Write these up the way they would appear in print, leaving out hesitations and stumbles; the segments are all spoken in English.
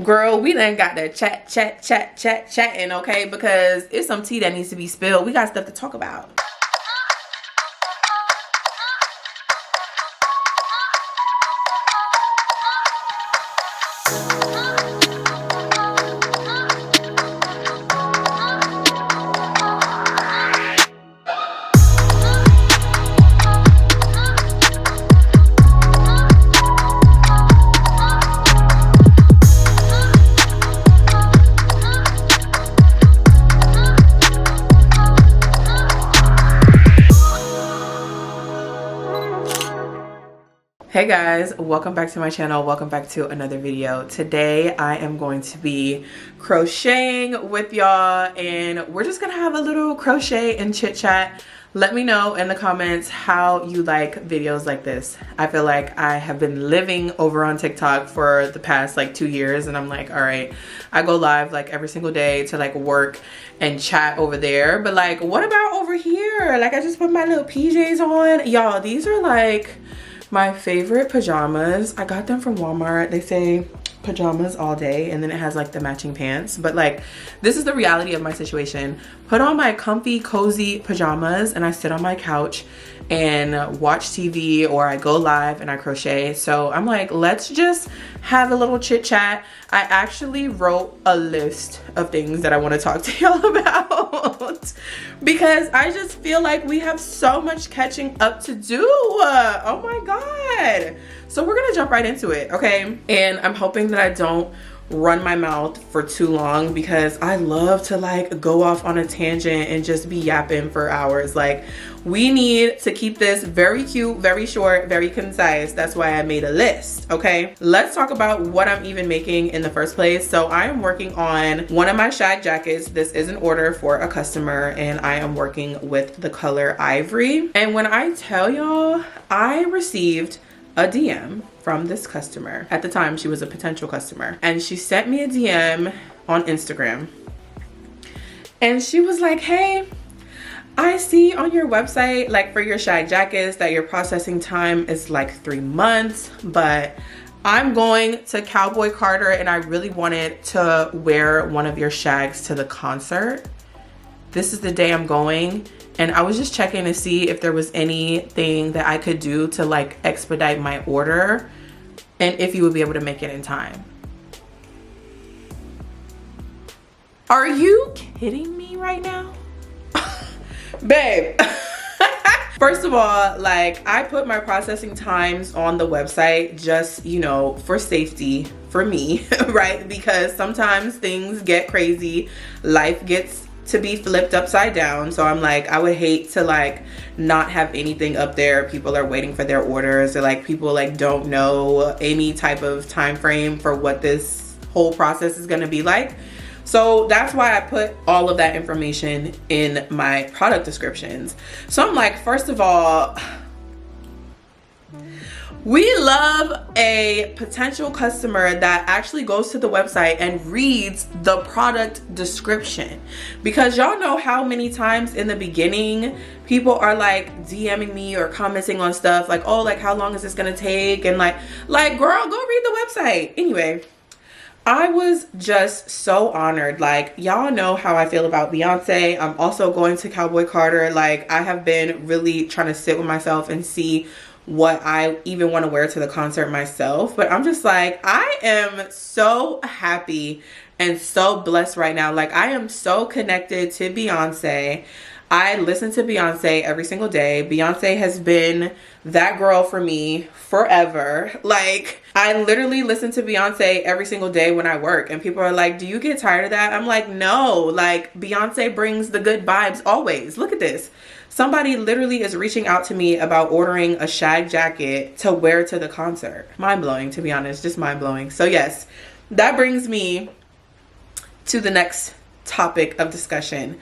Girl, we done got to chatting, okay? Because it's some tea that needs to be spilled. We got stuff to talk about. Hey guys, welcome back to my channel. Welcome back to another video. Today I am going to be crocheting with y'all, and we're just gonna have a little crochet and chit chat. Let me know in the comments how you like videos like this. I feel like I have been living over on TikTok for the past like 2 years, and I'm like, all right, I go live like every single day to like work and chat over there, but like what about over here? Like I just put my little PJs on. Y'all, these are like my favorite pajamas. I got them from Walmart. They say pajamas all day, and then it has like the matching pants. But like, this is the reality of my situation. Put on my comfy, cozy pajamas, and I sit on my couch and watch TV, or I go live and I crochet. So I'm like, let's just have a little chit chat. I actually wrote a list of things that I want to talk to y'all about because I just feel like we have so much catching up to do. Oh my God. So we're gonna jump right into it, okay? And I'm hoping that I don't run my mouth for too long because I love to like go off on a tangent and just be yapping for hours. Like, we need to keep this very cute, very short, very concise. That's why I made a list, okay? Let's talk about what I'm even making in the first place. So I am working on one of my shag jackets. This is an order for a customer, and I am working with the color ivory. And when I tell y'all, I received a DM from this customer. At the time, she was a potential customer, and she sent me a DM on Instagram, and she was like, hey, I see on your website, like for your shag jackets, that your processing time is like 3 months, but I'm going to Cowboy Carter and I really wanted to wear one of your shags to the concert. This is the day I'm going, and I was just checking to see if there was anything that I could do to like expedite my order and if you would be able to make it in time. Are you kidding me right now? Babe. First of all, like, I put my processing times on the website just, you know, for safety for me, right? Because sometimes things get crazy, life gets to be flipped upside down. So I'm like, I would hate to like not have anything up there. People are waiting for their orders, or like people like don't know any type of time frame for what this whole process is going to be like. So that's why I put all of that information in my product descriptions. So I'm like, first of all, we love a potential customer that actually goes to the website and reads the product description, because y'all know how many times in the beginning people are like DMing me or commenting on stuff like, oh, like how long is this gonna take, and like girl, go read the website. Anyway, I was just so honored. Like, y'all know how I feel about Beyonce. I'm also going to Cowboy Carter. Like, I have been really trying to sit with myself and see what I even want to wear to the concert myself. But I'm just like, I am so happy and so blessed right now. Like, I am so connected to Beyonce. I listen to Beyonce every single day. Beyonce has been that girl for me forever. Like, I literally listen to Beyonce every single day when I work, and people are like, do you get tired of that? I'm like, no, like Beyonce brings the good vibes always. Look at this. Somebody literally is reaching out to me about ordering a shag jacket to wear to the concert. Mind blowing, to be honest, just mind blowing. So yes, that brings me to the next topic of discussion.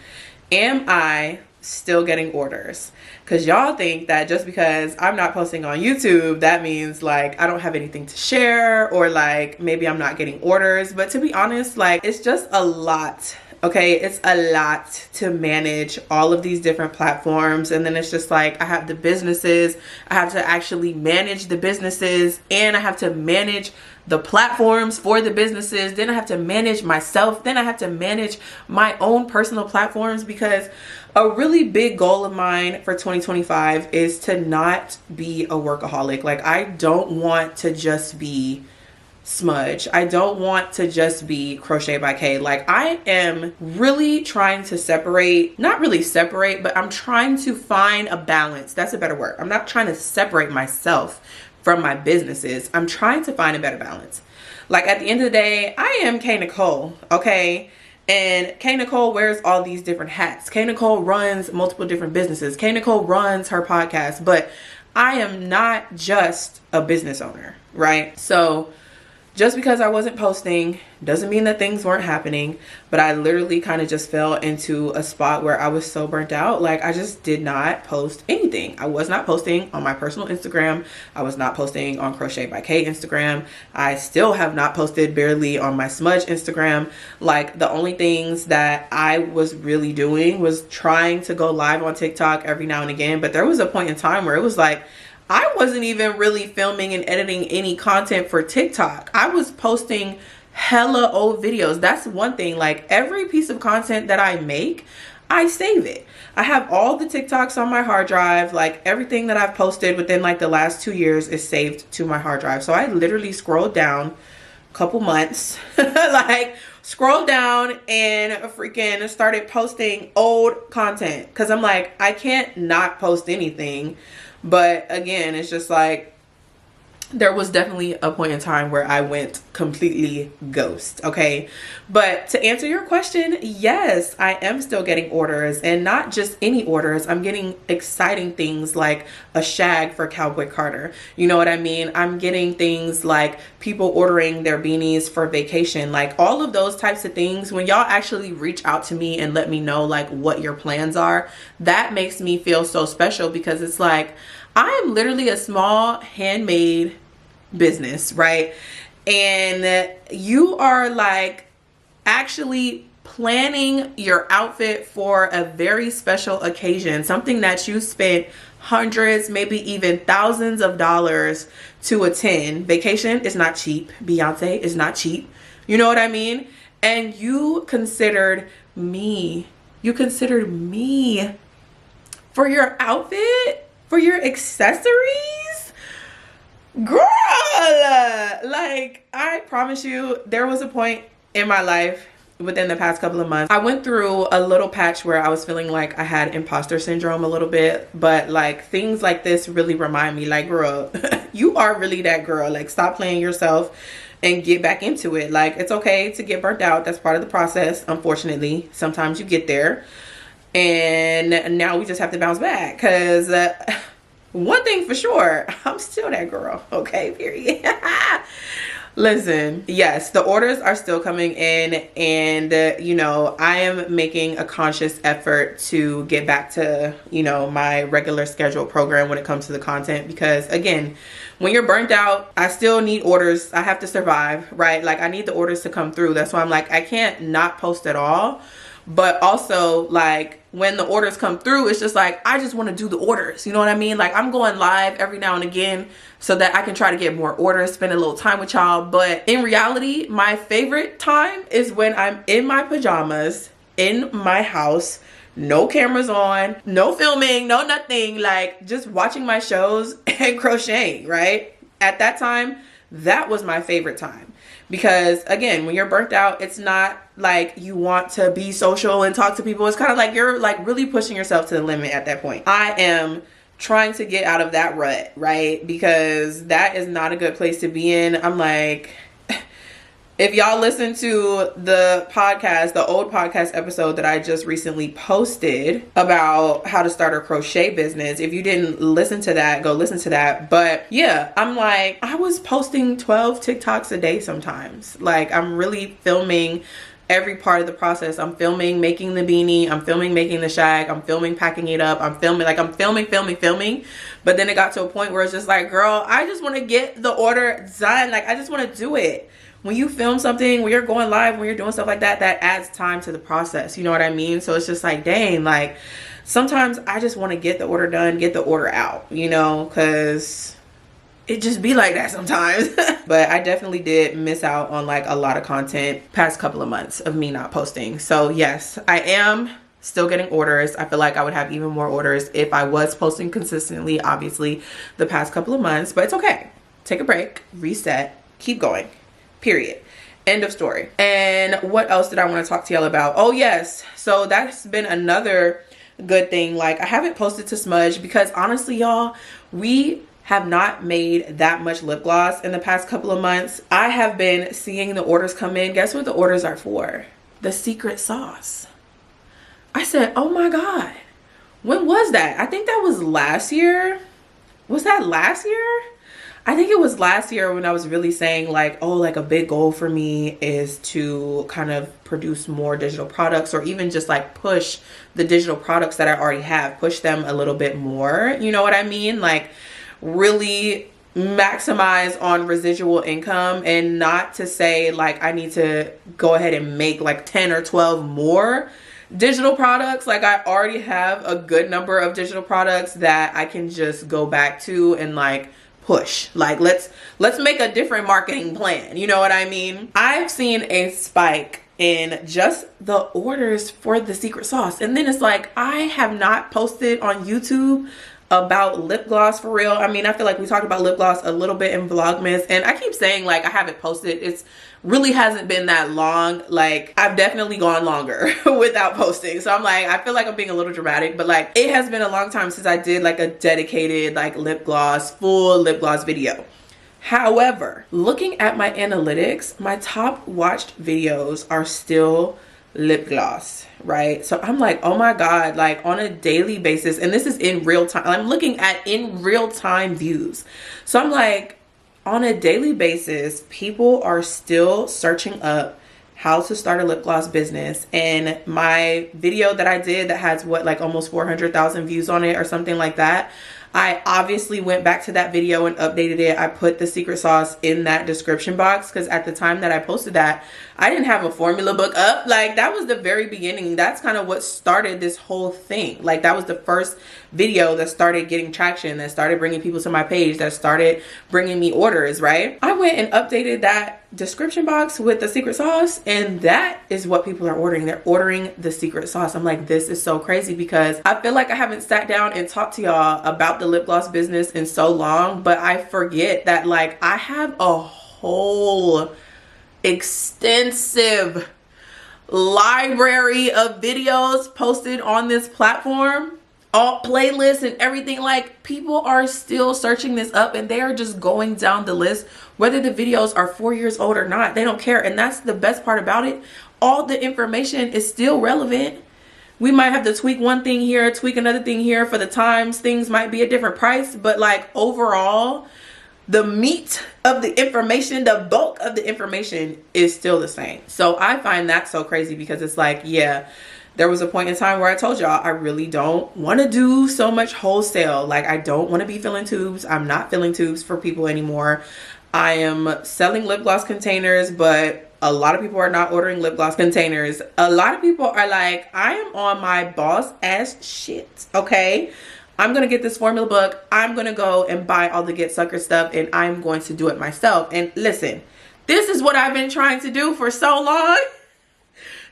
Am I still getting orders? Because y'all think that just because I'm not posting on YouTube, that means like I don't have anything to share, or like maybe I'm not getting orders. But to be honest, like it's just a lot Okay, it's a lot to manage all of these different platforms. And then it's just like, I have the businesses, I have to actually manage the businesses, and I have to manage the platforms for the businesses. Then I have to manage myself. Then I have to manage my own personal platforms, because a really big goal of mine for 2025 is to not be a workaholic. Like, I don't want to just be Smudge. I don't want to just be Crochet by K. Like, I am really trying to separate, not really separate, but I'm trying to find a balance. That's a better word. I'm not trying to separate myself from my businesses. I'm trying to find a better balance. Like, at the end of the day, I am IAmKNicole, okay? And IAmKNicole wears all these different hats. IAmKNicole runs multiple different businesses. IAmKNicole runs her podcast, but I am not just a business owner, right? So just because I wasn't posting doesn't mean that things weren't happening, but I literally kind of just fell into a spot where I was so burnt out. Like, I just did not post anything. I was not posting on my personal Instagram. I was not posting on Crochet by K Instagram. I still have not posted barely on my Smudge Instagram. Like, the only things that I was really doing was trying to go live on TikTok every now and again. But there was a point in time where it was like, I wasn't even really filming and editing any content for TikTok. I was posting hella old videos. That's one thing. Like, every piece of content that I make, I save it. I have all the TikToks on my hard drive. Like, everything that I've posted within like the last 2 years is saved to my hard drive. So I literally scrolled down a couple months, like scrolled down and freaking started posting old content. Cause I'm like, I can't not post anything. But again, it's just like, there was definitely a point in time where I went completely ghost, okay? But to answer your question, yes, I am still getting orders, and not just any orders. I'm getting exciting things like a shag for Cowboy Carter. You know what I mean? I'm getting things like people ordering their beanies for vacation. Like, all of those types of things, when y'all actually reach out to me and let me know like what your plans are, that makes me feel so special, because it's like, I am literally a small handmade business, right? And you are like actually planning your outfit for a very special occasion, something that you spent hundreds, maybe even thousands of dollars to attend. Vacation is not cheap. Beyonce is not cheap. You know what I mean? And you considered me for your outfit, for your accessories, girl. Like, I promise you, there was a point in my life within the past couple of months, I went through a little patch where I was feeling like I had imposter syndrome a little bit. But like, things like this really remind me, like, girl, you are really that girl. Like, stop playing yourself and get back into it. Like, it's okay to get burnt out. That's part of the process. Unfortunately, sometimes you get there. And now we just have to bounce back, because one thing for sure, I'm still that girl, okay, period. Listen, yes, the orders are still coming in, and you know, I am making a conscious effort to get back to, you know, my regular scheduled program when it comes to the content, because again, when you're burnt out, I still need orders. I have to survive, right? Like, I need the orders to come through. That's why I'm like, I can't not post at all. But also, like, when the orders come through, it's just like, I just want to do the orders. You know what I mean? Like, I'm going live every now and again so that I can try to get more orders, spend a little time with y'all. But in reality, my favorite time is when I'm in my pajamas, in my house, no cameras on, no filming, no nothing, like just watching my shows and crocheting, right? At that time, that was my favorite time. Because again, when you're burnt out, it's not like you want to be social and talk to people. It's kind of like you're like really pushing yourself to the limit at that point. I am trying to get out of that rut, right? Because that is not a good place to be in. I'm like, if y'all listen to the podcast, the old podcast episode that I just recently posted about how to start a crochet business, if you didn't listen to that, go listen to that. But yeah, I'm like, I was posting 12 TikToks a day sometimes. Like, I'm really filming every part of the process. I'm filming making the beanie, I'm filming making the shag, I'm filming packing it up, I'm filming. But then it got to a point where it's just like, girl, I just want to get the order done. Like, I just want to do it. when you film something, when you're going live, when you're doing stuff like that, that adds time to the process. You know what I mean? So it's just like, dang, like sometimes I just want to get the order done, get the order out, you know, because it just be like that sometimes. But I definitely did miss out on like a lot of content past couple of months of me not posting. So yes, I am still getting orders. I feel like I would have even more orders if I was posting consistently, obviously, the past couple of months, but it's okay. Take a break, reset, keep going, period. End of story. And what else did I want to talk to y'all about? Oh yes, so that's been another good thing. Like, I haven't posted to Smudge because honestly, y'all, we have not made that much lip gloss in the past couple of months. I have been seeing the orders come in. Guess what the orders are for? The secret sauce. I said, oh my God, when was that? I think that was last year. Was that last year? I think it was last year when I was really saying like, oh, like a big goal for me is to kind of produce more digital products, or even just like push the digital products that I already have, push them a little bit more. You know what I mean? Like really maximize on residual income, and not to say like I need to go ahead and make like 10 or 12 more digital products. Like I already have a good number of digital products that I can just go back to and like push. Like let's make a different marketing plan. You know what I mean? I've seen a spike in just the orders for the secret sauce, and then it's like I have not posted on YouTube about lip gloss for real. I mean, I feel like we talked about lip gloss a little bit in Vlogmas, and I keep saying like I haven't posted. It's really hasn't been that long. Like I've definitely gone longer without posting, so I'm like, I feel like I'm being a little dramatic, but like it has been a long time since I did like a dedicated like lip gloss, full lip gloss video. However, looking at my analytics, my top watched videos are still lip gloss, right? So I'm like, oh my God, like on a daily basis, and this is in real time. I'm looking at in real time views. So I'm like, on a daily basis, people are still searching up how to start a lip gloss business. And my video that I did that has what, like almost 400,000 views on it or something like that, I obviously went back to that video and updated it. I put the secret sauce in that description box because at the time that I posted that, I didn't have a formula book up. Like that was the very beginning. That's kind of what started this whole thing. Like that was the first video that started getting traction, that started bringing people to my page, that started bringing me orders, right? I went and updated that description box with the secret sauce, and that is what people are ordering. They're ordering the secret sauce. I'm like, this is so crazy because I feel like I haven't sat down and talked to y'all about the lip gloss business in so long, but I forget that like I have a whole extensive library of videos posted on this platform, all playlists and everything. Like people are still searching this up, and they are just going down the list whether the videos are 4 years old or not. They don't care, and that's the best part about it. All the information is still relevant. We might have to tweak one thing here, tweak another thing here for the times. Things might be a different price, but like overall, the meat of the information, the bulk of the information is still the same. So I find that so crazy because it's like, yeah, there was a point in time where I told y'all I really don't want to do so much wholesale. Like I don't want to be filling tubes. I'm not filling tubes for people anymore. I am selling lip gloss containers, but a lot of people are not ordering lip gloss containers. A lot of people are like, I am on my boss ass shit, okay? I'm gonna get this formula book. I'm gonna go and buy all the Get Sucker stuff, and I'm going to do it myself. And listen, this is what I've been trying to do for so long.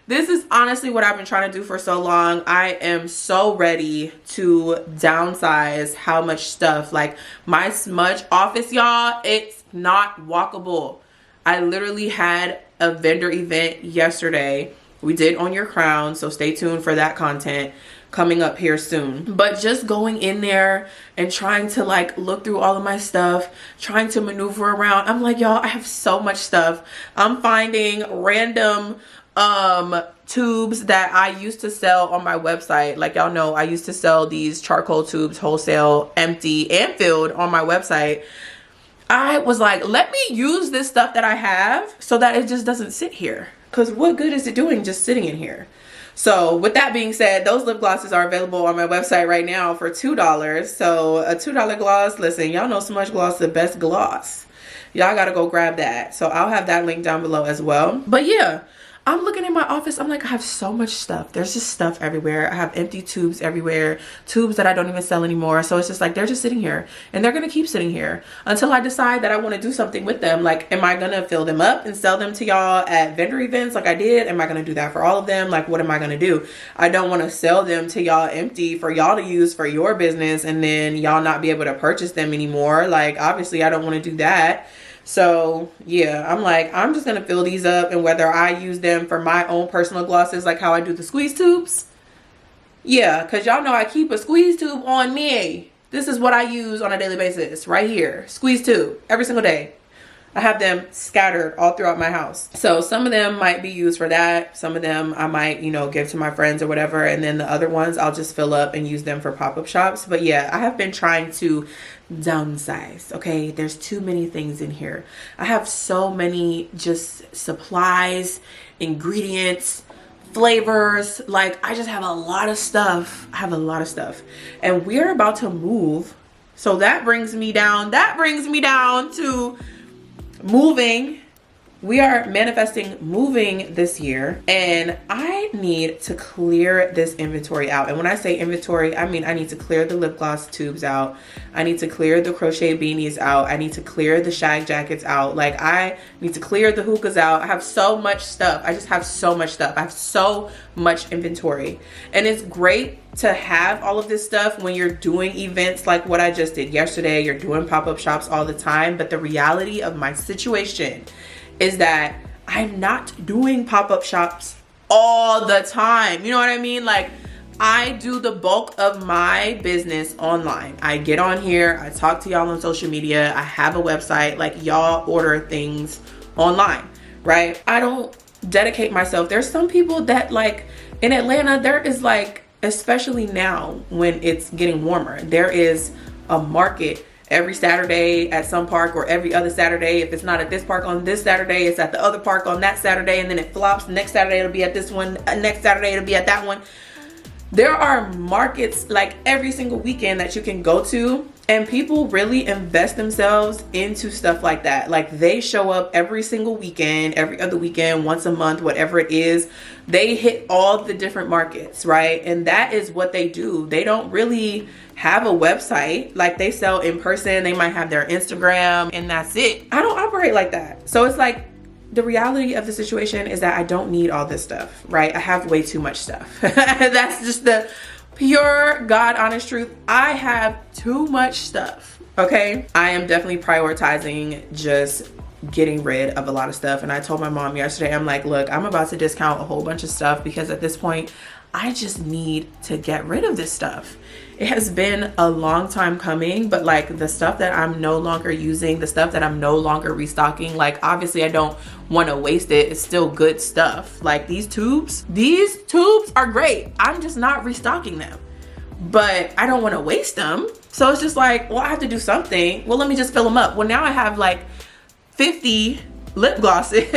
This is honestly what I've been trying to do for so long. I am so ready to downsize how much stuff. Like my Smudge office, y'all, it's not walkable. I literally had a vendor event yesterday. We did On Your Crown, so stay tuned for that content coming up here soon. But just going in there and trying to like look through all of my stuff, trying to maneuver around. I'm like, y'all, I have so much stuff. I'm finding random tubes that I used to sell on my website. Like y'all know, I used to sell these charcoal tubes wholesale, empty and filled on my website. I was like, let me use this stuff that I have so that it just doesn't sit here. Because what good is it doing just sitting in here? So with that being said, those lip glosses are available on my website right now for $2. So a $2 gloss, listen, y'all know Smudge Gloss is the best gloss. y'all gotta go grab that. So I'll have that link down below as well. But yeah, I'm looking in my office. I'm like, I have so much stuff. There's just stuff everywhere. I have empty tubes everywhere, tubes that I don't even sell anymore. So it's just like, they're just sitting here, and they're going to keep sitting here until I decide that I want to do something with them. Like, am I going to fill them up and sell them to y'all at vendor events like I did? Am I going to do that for all of them? Like, what am I going to do? I don't want to sell them to y'all empty for y'all to use for your business and then y'all not be able to purchase them anymore. Like, obviously I don't want to do that. So yeah, I'm like, I'm just gonna fill these up, and whether I use them for my own personal glosses, like how I do the squeeze tubes, yeah, because y'all know I keep a squeeze tube on me. This is what I use on a daily basis right here. Squeeze tube every single day. I have them scattered all throughout my house. So some of them might be used for that. Some of them I might, you know, give to my friends or whatever. And then the other ones I'll just fill up and use them for pop-up shops. But yeah, I have been trying to downsize. Okay, there's too many things in here. I have so many just supplies, ingredients, flavors. Like, I just have a lot of stuff. I have a lot of stuff. And we're about to move. So that brings me down. That brings me down to moving. We are manifesting moving this year, and I need to clear this inventory out. And when I say inventory, I mean I need to clear the lip gloss tubes out. I need to clear the crochet beanies out. I need to clear the shag jackets out. Like, I need to clear the hookahs out. I have so much stuff. I just have so much stuff. I have so much inventory. And it's great to have all of this stuff when you're doing events like what I just did yesterday. You're doing pop-up shops all the time. But the reality of my situation is that I'm not doing pop-up shops all the time. You know what I mean? Like, I do the bulk of my business online. I get on here, I talk to y'all on social media, I have a website. Like, y'all order things online, right? I don't dedicate myself. There's some people that, like, in Atlanta, there is, like, especially now when it's getting warmer, there is a market every Saturday at some park, or every other Saturday. If it's not at this park on this Saturday, it's at the other park on that Saturday, and then it flops. Next Saturday it'll be at this one, next Saturday it'll be at that one. There are markets like every single weekend that you can go to, and people really invest themselves into stuff like that. Like, they show up every single weekend, every other weekend, once a month, whatever it is. They hit all the different markets, right? And that is what they do. They don't really have a website. Like, they sell in person. They might have their Instagram, and that's it. I don't operate like that. So it's like, the reality of the situation is that I don't need all this stuff, right? I have way too much stuff. That's just the pure God honest truth. I have too much stuff. Okay, I am definitely prioritizing just getting rid of a lot of stuff. And I told my mom yesterday, I'm like, look, I'm about to discount a whole bunch of stuff because at this point I just need to get rid of this stuff. It has been a long time coming, but like, the stuff that I'm no longer using, the stuff that I'm no longer restocking, like, obviously I don't want to waste it. It's still good stuff. Like, these tubes are great. I'm just not restocking them, but I don't want to waste them. So it's just like, well, I have to do something. Well, let me just fill them up. Well, now I have like 50 lip glosses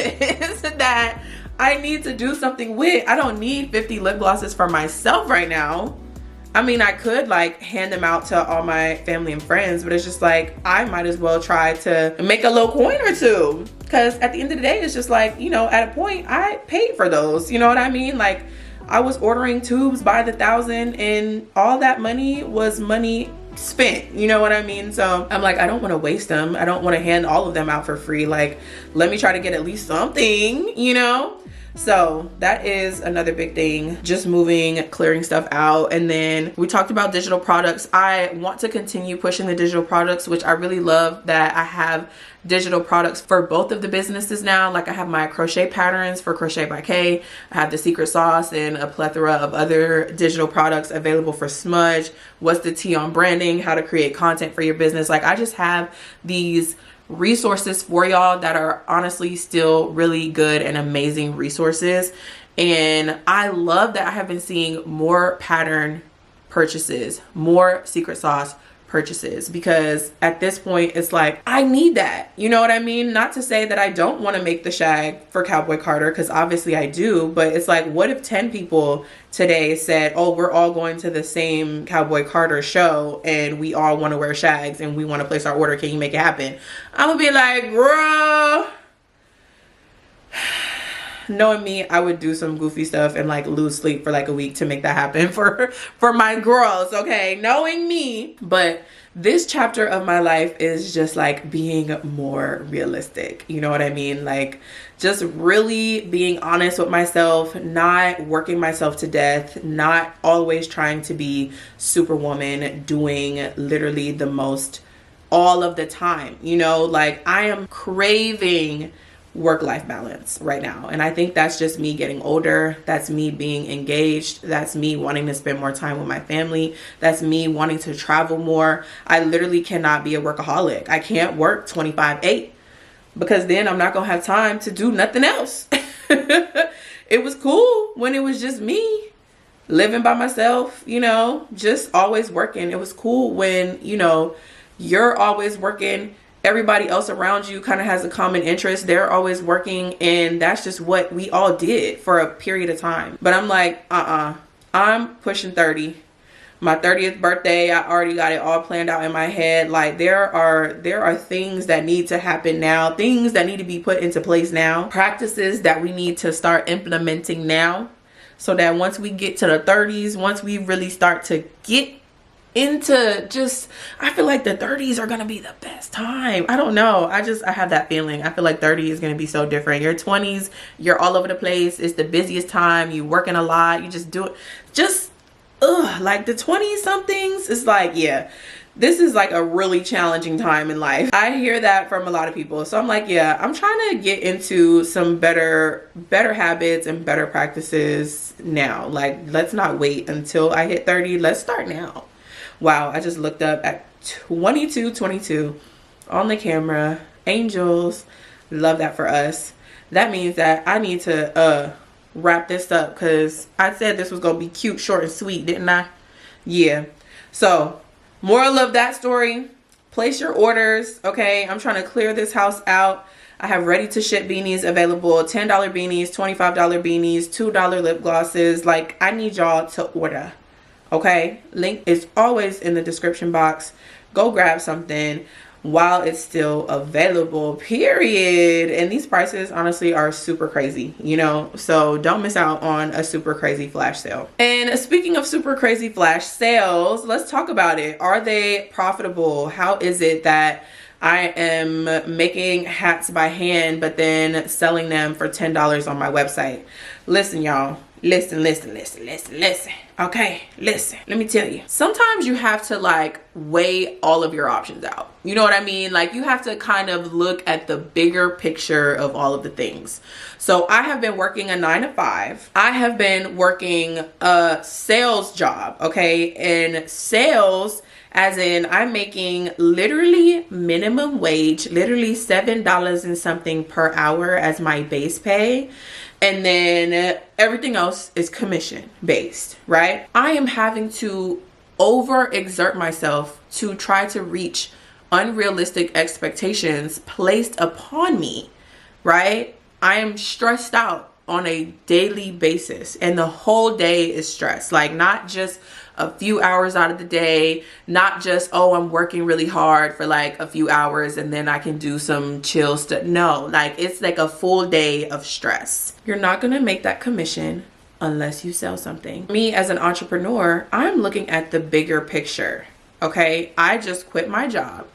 that I need to do something with. I don't need 50 lip glosses for myself right now. I mean, I could like hand them out to all my family and friends, but it's just like, I might as well try to make a little coin or two. Because at the end of the day, it's just like, you know, at a point I paid for those. You know what I mean? Like, I was ordering tubes by the thousand, and all that money was money spent. You know what I mean? So I'm like, I don't want to waste them. I don't want to hand all of them out for free. Like, let me try to get at least something, you know? So that is another big thing, just moving, clearing stuff out. And then we talked about digital products. I want to continue pushing the digital products, which I really love that I have digital products for both of the businesses now. Like, I have my crochet patterns for Crochet by K. I have the secret sauce and a plethora of other digital products available for Smudge. What's the tea on branding, how to create content for your business. Like, I just have these resources for y'all that are honestly still really good and amazing resources. And I love that I have been seeing more pattern purchases, more secret sauce purchases, because at this point it's like, I need that, you know what I mean? Not to say that I don't want to make the shag for Cowboy Carter, because obviously I do, but it's like, what if 10 people today said, oh, we're all going to the same Cowboy Carter show and we all want to wear shags and we want to place our order, can you make it happen? I'm gonna be like, girl, knowing me, I would do some goofy stuff and like lose sleep for like a week to make that happen for my girls, okay? Knowing me. But this chapter of my life is just like being more realistic, you know what I mean? Like just really being honest with myself, not working myself to death, not always trying to be Superwoman, doing literally the most all of the time, you know? Like I am craving work-life balance right now, and I think that's just me getting older. That's me being engaged. That's me wanting to spend more time with my family. That's me wanting to travel more. I literally cannot be a workaholic. I can't work 25/8 because then I'm not gonna have time to do nothing else. It was cool when it was just me living by myself, you know, just always working. It was cool when, you know, you're always working, everybody else around you kind of has a common interest, they're always working, and that's just what we all did for a period of time. But I'm like, I'm pushing 30. My 30th birthday, I already got it all planned out in my head. Like there are things that need to happen now, things that need to be put into place now, practices that we need to start implementing now, so that once we get to the 30s, once we really start to get into just, I feel like the 30s are gonna be the best time. I don't know, I have that feeling. I feel like 30 is gonna be so different. Your 20s, you're all over the place, it's the busiest time, you working a lot, you just do it, just like the 20 somethings, it's like, yeah, this is like a really challenging time in life. I hear that from a lot of people, so I'm like, yeah, I'm trying to get into some better habits and better practices now. Like let's not wait until I hit 30, let's start now. Wow, I just looked up at 22 on the camera. Angels, love that for us. That means that I need to wrap this up, because I said this was gonna be cute, short, and sweet, didn't I? Yeah. So moral of that story, place your orders, okay? I'm trying to clear this house out. I have ready to ship beanies available, $10 beanies, $25 beanies, $2 lip glosses. Like I need y'all to order. Okay, link is always in the description box. Go grab something while it's still available, period. And these prices honestly are super crazy, you know, so don't miss out on a super crazy flash sale. And speaking of super crazy flash sales, let's talk about it. Are they profitable? How is it that I am making hats by hand but then selling them for $10 on my website? Listen, y'all, listen. Okay, listen, let me tell you. Sometimes you have to like weigh all of your options out. You know what I mean? Like you have to kind of look at the bigger picture of all of the things. So I have been working a 9-to-5. I have been working a sales job, okay? And sales, as in I'm making literally minimum wage, literally $7 and something per hour as my base pay. And then everything else is commission based, right? I am having to overexert myself to try to reach unrealistic expectations placed upon me, right? I am stressed out on a daily basis, and the whole day is stress. Like not just a few hours out of the day, not just, oh, I'm working really hard for like a few hours and then I can do some chill stuff. No, like it's like a full day of stress. You're not gonna make that commission unless you sell something. Me as an entrepreneur, I'm looking at the bigger picture, okay? I just quit my job.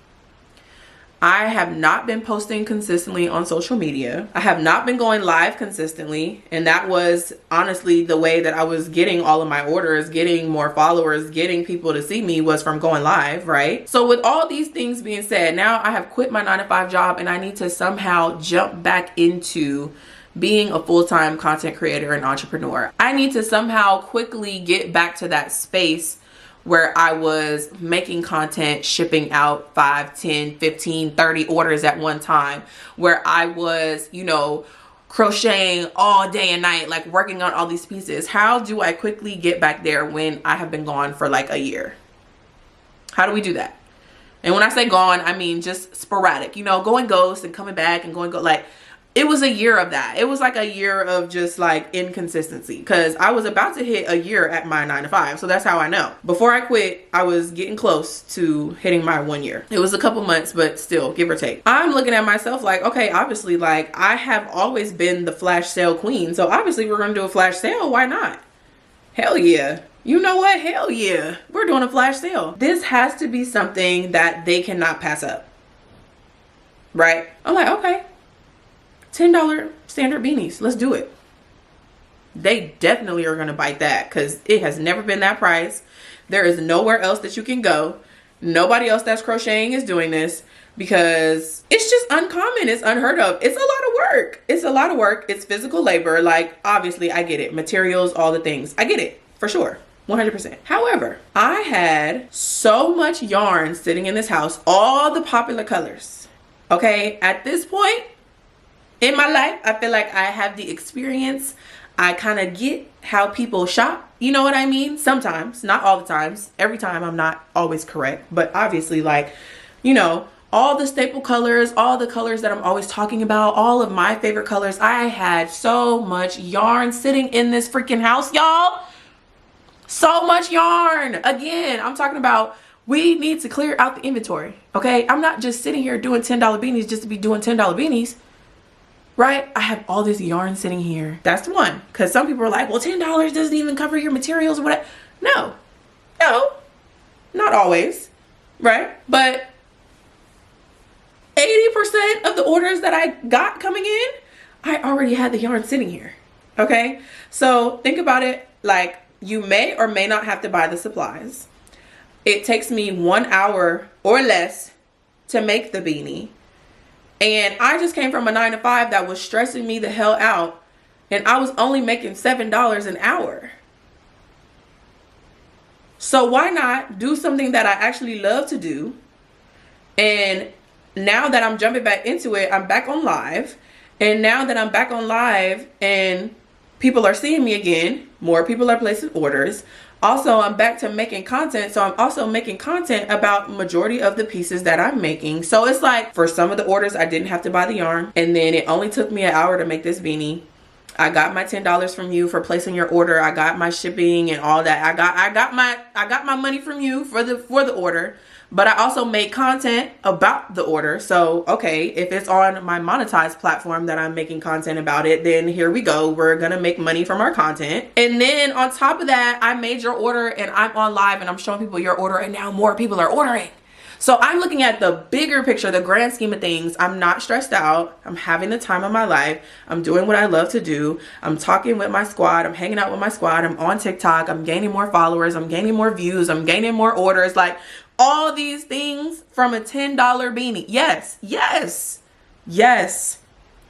I have not been posting consistently on social media. I have not been going live consistently. And that was honestly the way that I was getting all of my orders, getting more followers, getting people to see me, was from going live, right? So with all these things being said, now I have quit my 9-to-5 job and I need to somehow jump back into being a full-time content creator and entrepreneur. I need to somehow quickly get back to that space where I was making content, shipping out 5, 10, 15, 30 orders at one time, where I was, you know, crocheting all day and night, like working on all these pieces. How do I quickly get back there when I have been gone for like a year? How do we do that? And when I say gone, I mean just sporadic, you know, going ghost and coming back and going like, it was a year of that. It was like a year of just like inconsistency, because I was about to hit a year at my 9 to 5. So that's how I know. Before I quit, I was getting close to hitting my 1 year. It was a couple months, but still, give or take. I'm looking at myself like, okay, obviously, like I have always been the flash sale queen. So obviously we're going to do a flash sale. Why not? Hell yeah. You know what? Hell yeah. We're doing a flash sale. This has to be something that they cannot pass up. Right? I'm like, okay. $10 standard beanies. Let's do it. They definitely are going to bite that, because it has never been that price. There is nowhere else that you can go. Nobody else that's crocheting is doing this, because it's just uncommon. It's unheard of. It's a lot of work. It's a lot of work. It's physical labor. Like, obviously, I get it. Materials, all the things. I get it for sure. 100%. However, I had so much yarn sitting in this house, all the popular colors. Okay, at this point in my life, I feel like I have the experience. I kind of get how people shop. You know what I mean? Sometimes, not all the times. Every time I'm not always correct. But obviously, like, you know, all the staple colors, all the colors that I'm always talking about, all of my favorite colors. I had so much yarn sitting in this freaking house, y'all. So much yarn. Again, I'm talking about, we need to clear out the inventory. Okay? I'm not just sitting here doing $10 beanies just to be doing $10 beanies. Right? I have all this yarn sitting here. That's the one. Because some people are like, well, $10 doesn't even cover your materials or whatever. No. No. Not always. Right? But 80% of the orders that I got coming in, I already had the yarn sitting here. Okay? So think about it like, you may or may not have to buy the supplies. It takes me 1 hour or less to make the beanie. And I just came from a 9 to 5 that was stressing me the hell out. And I was only making $7 an hour. So why not do something that I actually love to do? And now that I'm jumping back into it, I'm back on live. And now that I'm back on live and people are seeing me again, more people are placing orders. Also, I'm back to making content. So I'm also making content about majority of the pieces that I'm making. So it's like, for some of the orders, I didn't have to buy the yarn. And then it only took me an hour to make this beanie. I got my $10 from you for placing your order. I got my shipping and all that. I got my money from you for the order. But I also made content about the order. So, okay, if it's on my monetized platform that I'm making content about it, then here we go. We're going to make money from our content. And then on top of that, I made your order and I'm on live and I'm showing people your order, and now more people are ordering. So I'm looking at the bigger picture, the grand scheme of things. I'm not stressed out. I'm having the time of my life. I'm doing what I love to do. I'm talking with my squad. I'm hanging out with my squad. I'm on TikTok. I'm gaining more followers. I'm gaining more views. I'm gaining more orders. Like, all these things from a $10 beanie. Yes, yes, yes.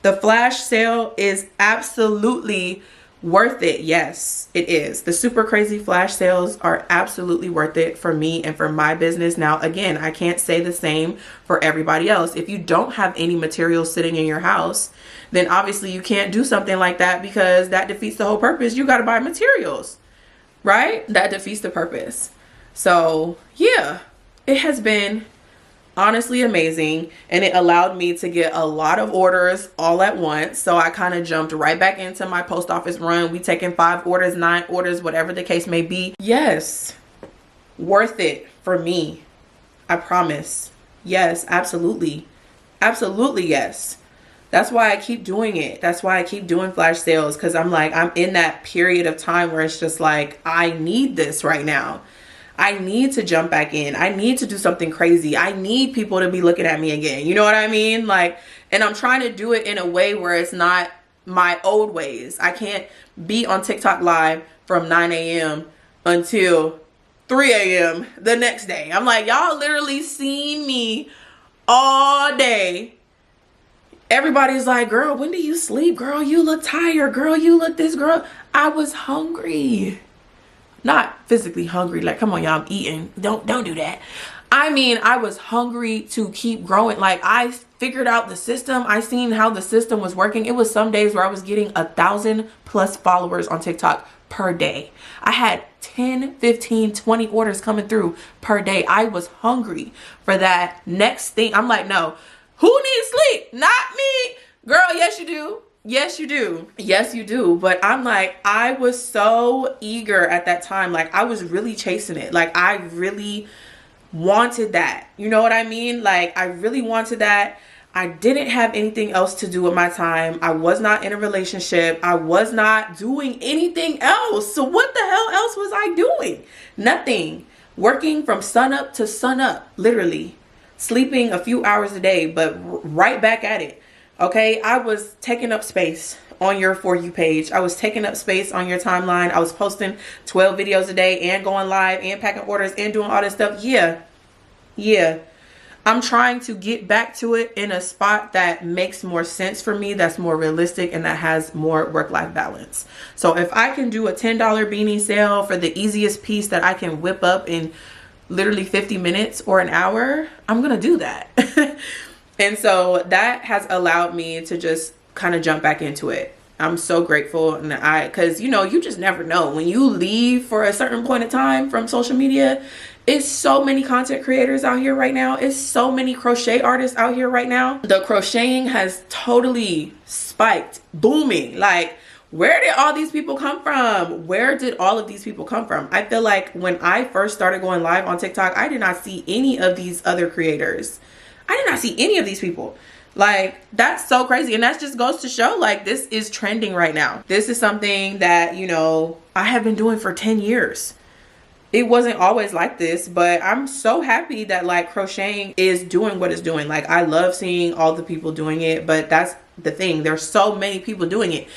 The flash sale is absolutely worth it. Yes, it is. The super crazy flash sales are absolutely worth it for me and for my business. Now, again, I can't say the same for everybody else. If you don't have any materials sitting in your house, then obviously you can't do something like that, because that defeats the whole purpose. You got to buy materials, right? That defeats the purpose. So yeah. It has been honestly amazing, and it allowed me to get a lot of orders all at once. So I kind of jumped right back into my post office run. We taking 5 orders, 9 orders, whatever the case may be. Yes, worth it for me. I promise. Yes, absolutely. Absolutely, yes. That's why I keep doing it. That's why I keep doing flash sales, because I'm like, I'm in that period of time where it's just like, I need this right now. I need to jump back in. I need to do something crazy. I need people to be looking at me again. You know what I mean? Like, and I'm trying to do it in a way where it's not my old ways. I can't be on TikTok live from 9 a.m. until 3 a.m. the next day. I'm like, y'all literally seen me all day. Everybody's like, girl, when do you sleep? Girl, you look tired. Girl, you look this. Girl, I was hungry. Not physically hungry, like, come on y'all, I'm eating. Don't do that. I mean, I was hungry to keep growing. Like, I figured out the system. I seen how the system was working. It was some days where I was getting 1,000+ followers on TikTok per day. I had 10, 15, 20 orders coming through per day. I was hungry for that next thing. I'm like, no, who needs sleep? Not me. Girl, yes you do. Yes you do. Yes you do. But I'm like, I was so eager at that time. Like, I was really chasing it. Like, I really wanted that. You know what I mean? Like, I really wanted that. I didn't have anything else to do with my time. I was not in a relationship. I was not doing anything else. So what the hell else was I doing? Nothing. Working from sun up to sun up, literally. Sleeping a few hours a day, but right back at it. Okay, I was taking up space on your For You page. I was taking up space on your timeline. I was posting 12 videos a day and going live and packing orders and doing all this stuff. Yeah. I'm trying to get back to it in a spot that makes more sense for me, that's more realistic, and that has more work-life balance. So if I can do a $10 beanie sale for the easiest piece that I can whip up in literally 50 minutes or an hour, I'm gonna do that. And so that has allowed me to just kind of jump back into it. I'm so grateful. And because you know, you just never know when you leave for a certain point of time from social media. It's so many content creators out here right now. It's so many crochet artists out here right now. The crocheting has totally spiked, booming. Like, where did all these people come from? Where did all of these people come from? I feel like when I first started going live on TikTok, I did not see any of these other creators. I did not see any of these people. Like, that's so crazy. And that just goes to show, like, this is trending right now. This is something that, you know, I have been doing for 10 years. It wasn't always like this, but I'm so happy that, like, crocheting is doing what it's doing. Like, I love seeing all the people doing it, but that's the thing. There's so many people doing it.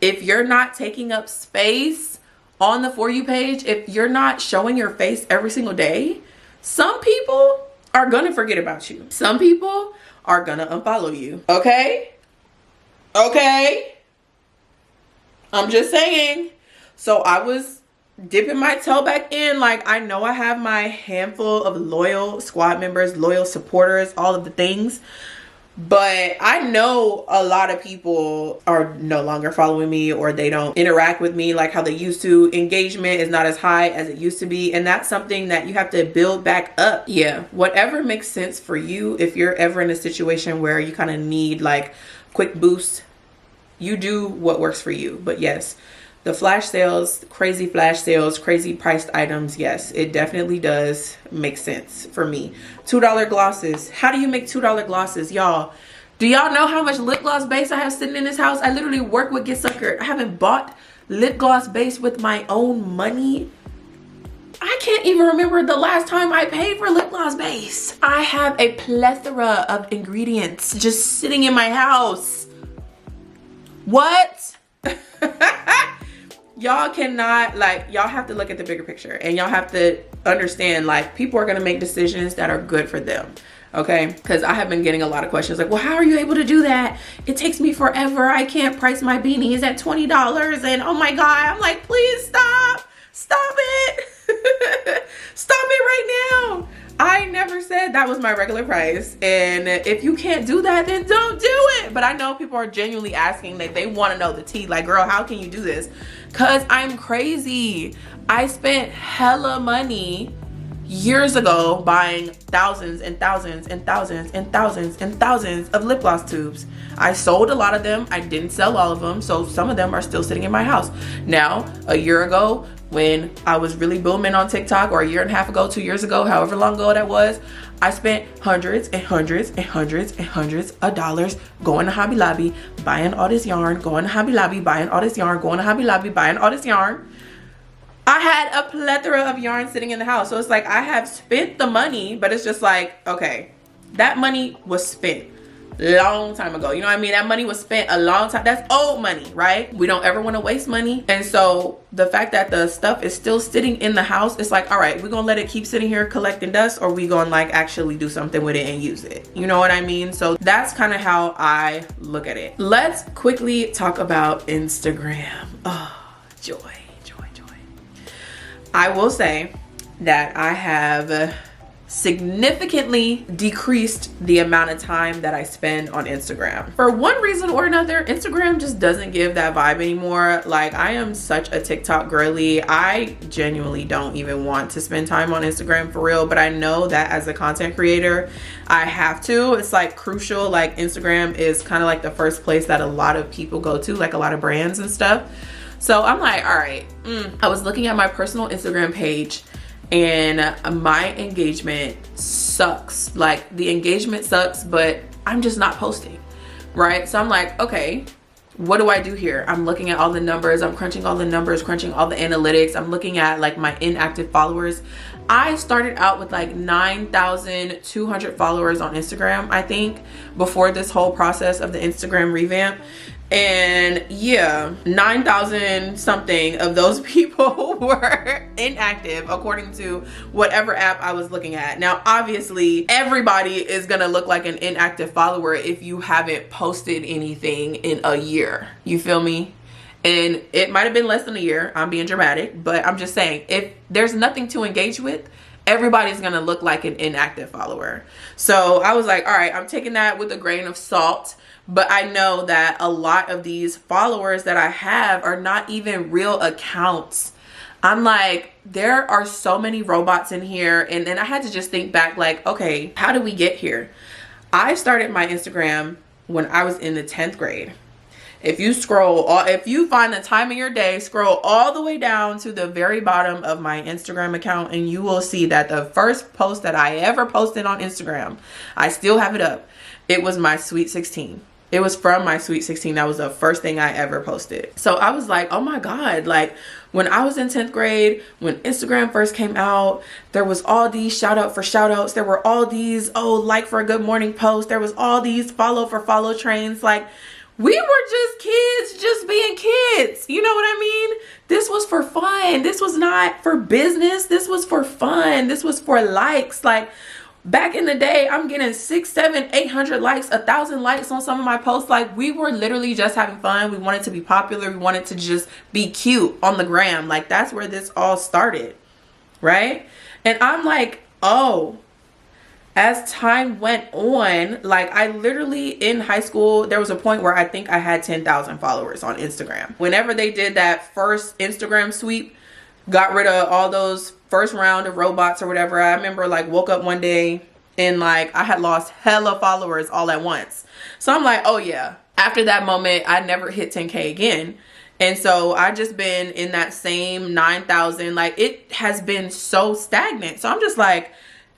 If you're not taking up space on the For You page, if you're not showing your face every single day, some people are gonna forget about you. Some people are gonna unfollow you. Okay? I'm just saying. So I was dipping my toe back in. Like, I know I have my handful of loyal squad members, loyal supporters, all of the things, but I know a lot of people are no longer following me, or they don't interact with me like how they used to. Engagement is not as high as it used to be, and that's something that you have to build back up. Yeah, whatever makes sense for you. If you're ever in a situation where you kind of need like quick boost, you do what works for you. But yes, the flash sales, crazy flash sales, crazy priced items, yes, it definitely does make sense for me. $2 glosses. How do you make $2 glosses? Y'all, do y'all know how much lip gloss base I have sitting in this house? I literally work with Get Suckered. I haven't bought lip gloss base with my own money. I can't even remember the last time I paid for lip gloss base. I have a plethora of ingredients just sitting in my house. What? Y'all cannot, like, y'all have to look at the bigger picture, and y'all have to understand, like, people are gonna make decisions that are good for them. Okay, because I have been getting a lot of questions like, well, how are you able to do that? It takes me forever. I can't price my beanies at $20, and oh my god. I'm like, please stop it. Stop it right now. I never said that was my regular price, and if you can't do that, then don't do it. But I know people are genuinely asking, like, they want to know the tea. Like, girl, how can you do this? Because I'm crazy. I spent hella money years ago buying thousands and thousands and thousands and thousands and thousands of lip gloss tubes. I sold a lot of them. I didn't sell all of them, so some of them are still sitting in my house. Now, a year ago, when I was really booming on TikTok, or a year and a half ago, 2 years ago, however long ago that was, I spent hundreds and hundreds and hundreds and hundreds of dollars going to Hobby Lobby, buying all this yarn, going to Hobby Lobby, buying all this yarn, going to Hobby Lobby, buying all this yarn. I had a plethora of yarn sitting in the house. So it's like, I have spent the money, but it's just like, okay, that money was spent long time ago. You know what I mean? That money was spent a long time. That's old money, right? We don't ever want to waste money. And so the fact that the stuff is still sitting in the house, it's like, all right, we're gonna let it keep sitting here collecting dust, or we gonna like actually do something with it and use it. You know what I mean? So that's kind of how I look at it. Let's quickly talk about Instagram. Oh, joy, joy, joy. I will say that I have significantly decreased the amount of time that I spend on Instagram. For one reason or another, Instagram just doesn't give that vibe anymore. Like, I am such a TikTok girly. I genuinely don't even want to spend time on Instagram for real, but I know that as a content creator, I have to. It's like crucial. Like, Instagram is kind of like the first place that a lot of people go to, like a lot of brands and stuff. So I'm like, all right, I was looking at my personal Instagram page and my engagement sucks. Like, the engagement sucks, but I'm just not posting, right? So I'm like, okay, what do I do here? I'm looking at all the numbers. I'm crunching all the numbers, crunching all the analytics. I'm looking at like my inactive followers. I started out with like 9,200 followers on Instagram, I think, before this whole process of the Instagram revamp. And yeah, 9,000 something of those people were inactive according to whatever app I was looking at. Now, obviously, everybody is gonna look like an inactive follower if you haven't posted anything in a year. You feel me? And it might have been less than a year. I'm being dramatic, but I'm just saying, if there's nothing to engage with, everybody's gonna look like an inactive follower. So I was like, all right, I'm taking that with a grain of salt. But I know that a lot of these followers that I have are not even real accounts. I'm like, there are so many robots in here. And then I had to just think back, like, okay, how did we get here? I started my Instagram when I was in the 10th grade. If you if you find the time of your day, scroll all the way down to the very bottom of my Instagram account, and you will see that the first post that I ever posted on Instagram, I still have it up. It was my Sweet 16. It was from my Sweet 16. That was the first thing I ever posted. So I was like, oh my God, like when I was in 10th grade, when Instagram first came out, there was all these shout out for shout outs. There were all these, oh, like for a good morning post. There was all these follow for follow trains. Like, we were just kids, just being kids. You know what I mean? This was for fun. This was not for business. This was for fun. This was for likes. Like, back in the day, I'm getting 600, 700, 800 likes, 1,000 likes on some of my posts. Like, we were literally just having fun. We wanted to be popular. We wanted to just be cute on the gram. Like, that's where this all started, right? And I'm like, oh, as time went on, like, I literally in high school, there was a point where I think I had 10,000 followers on Instagram. Whenever they did that first Instagram sweep, got rid of all those first round of robots or whatever, I remember like woke up one day and like I had lost hella followers all at once. So I'm like, oh yeah, after that moment, I never hit 10K again. And so I just been in that same 9,000, like it has been so stagnant. So I'm just like,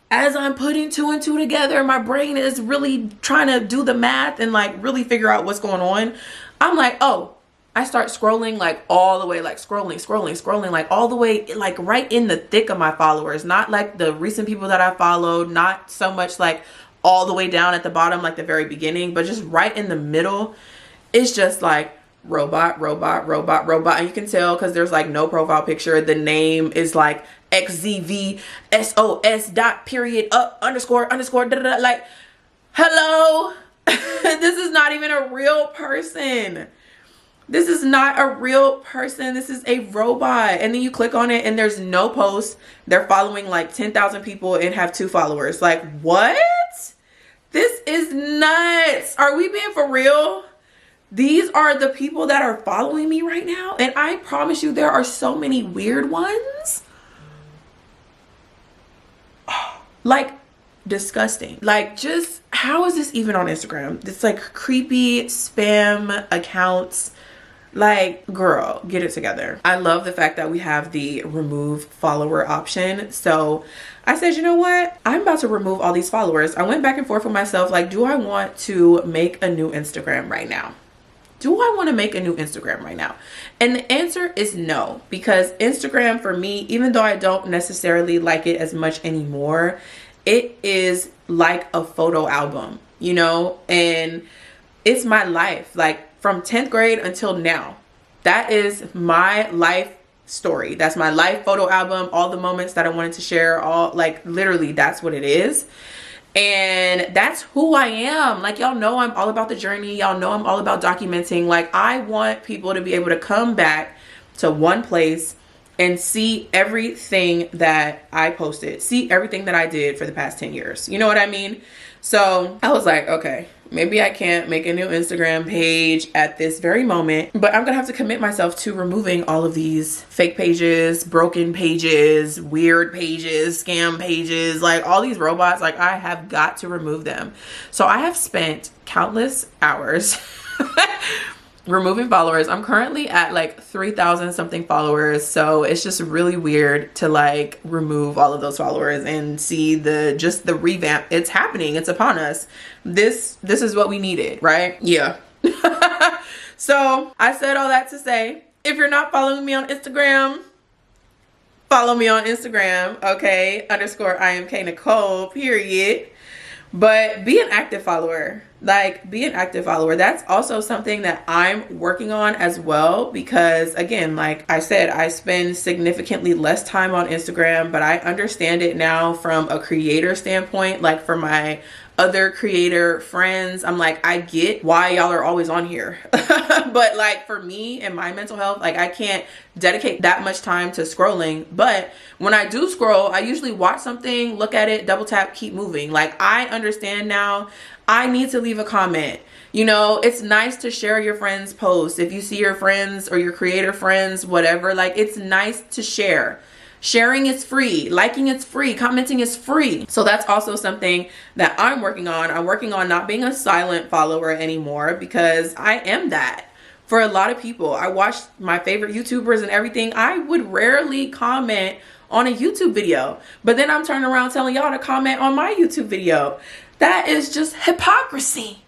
as I'm putting two and two together, my brain is really trying to do the math and like really figure out what's going on. I'm like, oh, I start scrolling like all the way, like scrolling, like all the way, like right in the thick of my followers, not like the recent people that I followed, not so much like all the way down at the bottom, like the very beginning, but just right in the middle. It's just like robot. And you can tell because there's like no profile picture. The name is like XZVSOS dot period up underscore da, da, da. Like, hello, this is not even a real person. This is not a real person. This is a robot. And then you click on it and there's no post. They're following like 10,000 people and have 2 followers. Like, what? This is nuts. Are we being for real? These are the people that are following me right now. And I promise you, there are so many weird ones. Like, disgusting. Like, just how is this even on Instagram? It's like creepy spam accounts. Like, girl, get it together. I love the fact that we have the remove follower option. So I said, you know what? I'm about to remove all these followers. I went back and forth with myself. Like, do I want to make a new Instagram right now? Do I want to make a new Instagram right now? And the answer is no, because Instagram for me, even though I don't necessarily like it as much anymore, it is like a photo album, you know, and it's my life. Like, from 10th grade until now, that is my life story. That's my life photo album. All the moments that I wanted to share, all like literally that's what it is. And that's who I am. Like, y'all know I'm all about the journey. Y'all know I'm all about documenting. Like, I want people to be able to come back to one place, and see everything that I posted, see everything that I did for the past 10 years. You know what I mean? So I was like, okay, maybe I can't make a new Instagram page at this very moment, but I'm gonna have to commit myself to removing all of these fake pages, broken pages, weird pages, scam pages, like all these robots. Like, I have got to remove them. So I have spent countless hours removing followers. I'm currently at like 3,000 something followers, so it's just really weird to like remove all of those followers and see the revamp. It's happening, it's upon us. This is what we needed, right? Yeah. So I said all that to say, if you're not following me on Instagram, follow me on Instagram, okay? _ IAmKNicole, period. But be an active follower. Like, be an active follower. That's also something that I'm working on as well, because again, like I said, I spend significantly less time on Instagram, but I understand it now from a creator standpoint. Like, for my other creator friends, I'm like, I get why y'all are always on here. But like, for me and my mental health, like, I can't dedicate that much time to scrolling. But when I do scroll, I usually watch something, look at it, double tap, keep moving. Like, I understand now I need to leave a comment. You know, it's nice to share your friends' posts. If you see your friends or your creator friends, whatever, like, it's nice to share. Sharing is free, liking is free, commenting is free. So that's also something that I'm working on. I'm working on not being a silent follower anymore, because I am that for a lot of people. I watch my favorite YouTubers and everything. I would rarely comment on a YouTube video, but then I'm turning around telling y'all to comment on my YouTube video. That is just hypocrisy.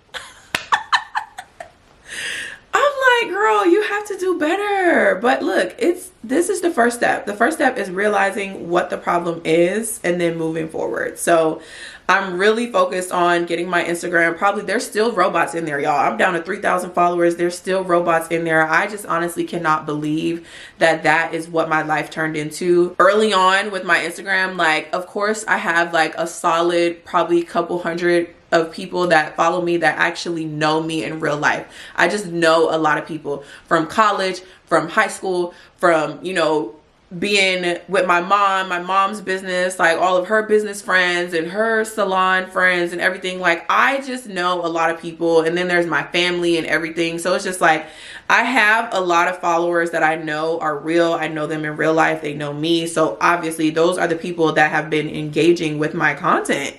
I'm like, girl, you have to do better. But look, this is the first step. The first step is realizing what the problem is and then moving forward. So I'm really focused on getting my Instagram. Probably there's still robots in there, y'all. I'm down to 3,000 followers. There's still robots in there. I just honestly cannot believe that that is what my life turned into. Early on with my Instagram, like, of course I have like a solid probably couple hundred of people that follow me that actually know me in real life. I just know a lot of people from college, from high school, from, you know, being with my mom's business, like all of her business friends and her salon friends and everything. Like, I just know a lot of people, and then there's my family and everything. So it's just like, I have a lot of followers that I know are real. I know them in real life. They know me. So obviously those are the people that have been engaging with my content.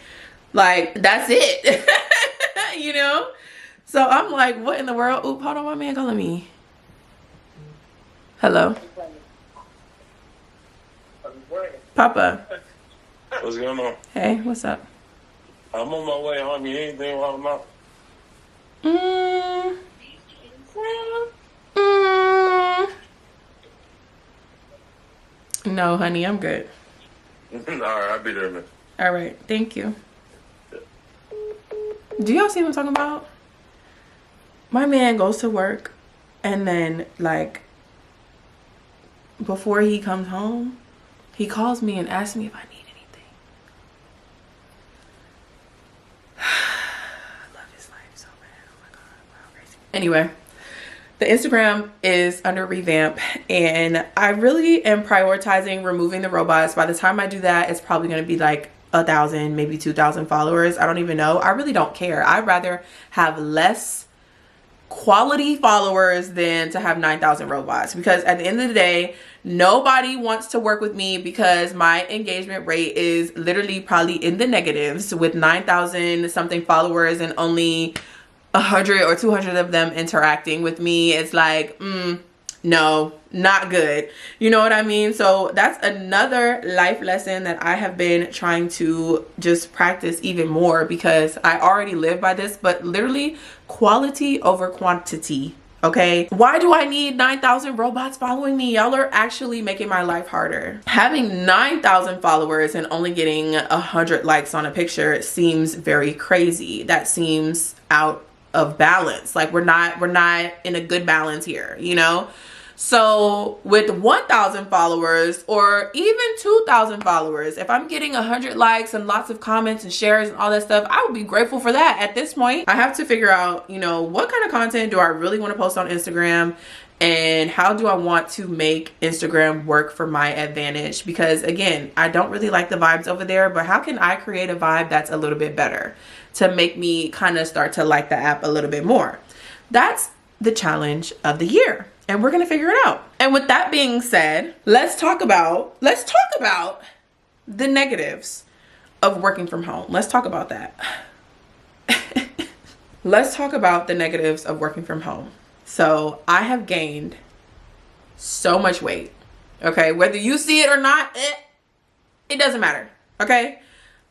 Like, that's it. You know? So I'm like, what in the world? Oop, hold on, my man calling me. Hello? Papa. What's going on? Hey, what's up? I'm on my way home. You anything while I'm out? No, honey, I'm good. All right, I'll be there, man. All right, thank you. Do y'all see what I'm talking about? My man goes to work, and then, like, before he comes home, he calls me and asks me if I need anything. I love his life so bad. Oh my God, wow, crazy. Anyway, the Instagram is under revamp, and I really am prioritizing removing the robots. By the time I do that, it's probably going to be like 1,000, maybe 2,000 followers. I don't even know. I really don't care. I'd rather have less quality followers than to have 9,000 robots, because at the end of the day, nobody wants to work with me because my engagement rate is literally probably in the negatives with 9,000 something followers and only 100 or 200 of them interacting with me. It's like, no, not good. You know what I mean? So that's another life lesson that I have been trying to just practice even more, because I already live by this, but literally quality over quantity. Okay, why do I need 9,000 robots following me? Y'all are actually making my life harder. Having 9,000 followers and only getting 100 likes on a picture seems very crazy. That seems out of balance. Like, we're not in a good balance here, you know? So with 1,000 followers or even 2,000 followers, if I'm getting 100 likes and lots of comments and shares and all that stuff, I would be grateful for that. At this point, I have to figure out, you know, what kind of content do I really want to post on Instagram, and how do I want to make Instagram work for my advantage? Because again, I don't really like the vibes over there, but how can I create a vibe that's a little bit better to make me kind of start to like the app a little bit more? That's the challenge of the year, and we're gonna figure it out. And with that being said, let's talk about the negatives of working from home. Let's talk about that. Let's talk about the negatives of working from home. So I have gained so much weight, okay? Whether you see it or not, it doesn't matter, okay?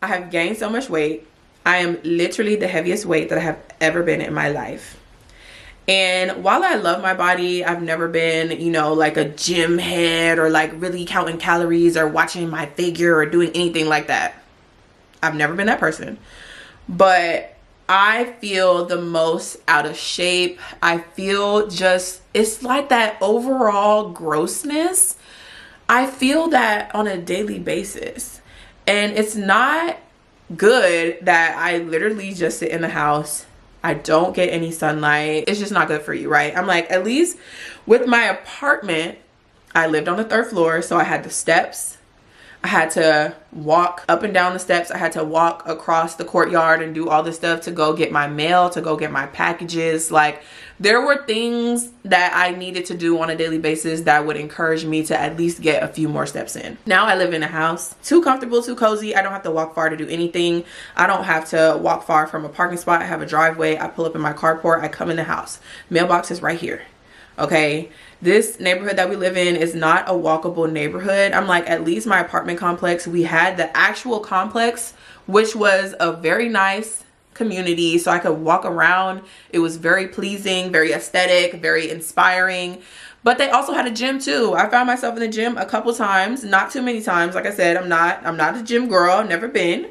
I have gained so much weight. I am literally the heaviest weight that I have ever been in my life. And while I love my body, I've never been, you know, like a gym head or like really counting calories or watching my figure or doing anything like that. I've never been that person. But I feel the most out of shape. I feel just, it's like that overall grossness. I feel that on a daily basis. And it's not good that I literally just sit in the house. I don't get any sunlight. It's just not good for you, right? I'm like, at least with my apartment, I lived on the 3rd floor, so I had the steps. I had to walk up and down the steps. I had to walk across the courtyard and do all this stuff to go get my mail, to go get my packages. Like, there were things that I needed to do on a daily basis that would encourage me to at least get a few more steps in. Now I live in a house, too comfortable, too cozy. I don't have to walk far to do anything. I don't have to walk far from a parking spot. I have a driveway. I pull up in my carport. I come in the house. Mailbox is right here. Okay, this neighborhood that we live in is not a walkable neighborhood. I'm like, at least my apartment complex, we had the actual complex, which was a very nice community, so I could walk around. It was very pleasing, very aesthetic, very inspiring. But they also had a gym too. I found myself in the gym a couple times, not too many times. Like I said, I'm not a gym girl, never been.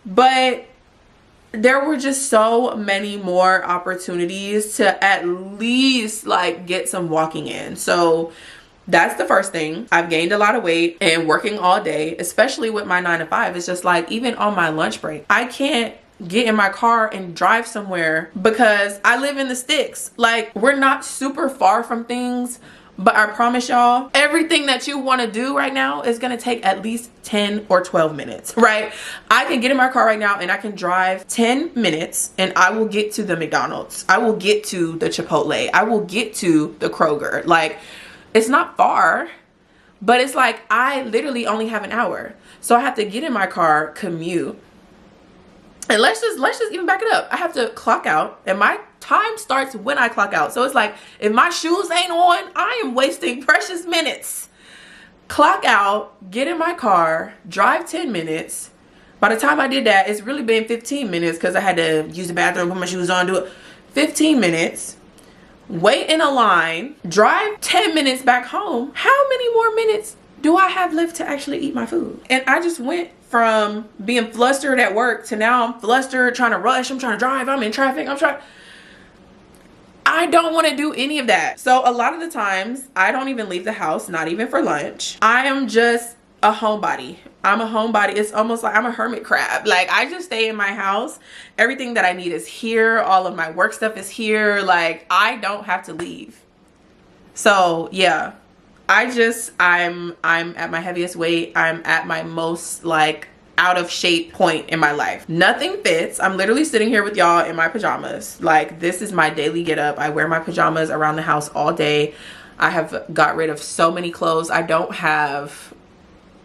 But there were just so many more opportunities to at least like get some walking in. So that's the first thing. I've gained a lot of weight, and working all day, especially with my 9 to 5, it's just like, even on my lunch break, I can't get in my car and drive somewhere because I live in the sticks. Like, we're not super far from things, but I promise y'all, everything that you want to do right now is going to take at least 10 or 12 minutes, right? I can get in my car right now and I can drive 10 minutes and I will get to the McDonald's. I will get to the Chipotle. I will get to the Kroger. Like, it's not far, but it's like, I literally only have an hour. So I have to get in my car, commute. And let's just even back it up. I have to clock out, and my time starts when I clock out. So it's like, if my shoes ain't on, I am wasting precious minutes. Clock out, get in my car, drive 10 minutes. By the time I did that, it's really been 15 minutes because I had to use the bathroom, put my shoes on, do it. 15 minutes, wait in a line, drive 10 minutes back home. How many more minutes do I have left to actually eat my food? And I just went from being flustered at work to now I'm flustered, trying to rush, I'm trying to drive, I'm in traffic, I don't want to do any of that. So a lot of the times I don't even leave the house, not even for lunch. I am just a homebody. I'm a homebody. It's almost like I'm a hermit crab. Like, I just stay in my house. Everything that I need is here. All of my work stuff is here. Like, I don't have to leave. So yeah, I'm at my heaviest weight. I'm at my most like out of shape point in my life. Nothing fits. I'm literally sitting here with y'all in my pajamas. Like, this is my daily get up. I wear my pajamas around the house all day. I have got rid of so many clothes. I don't have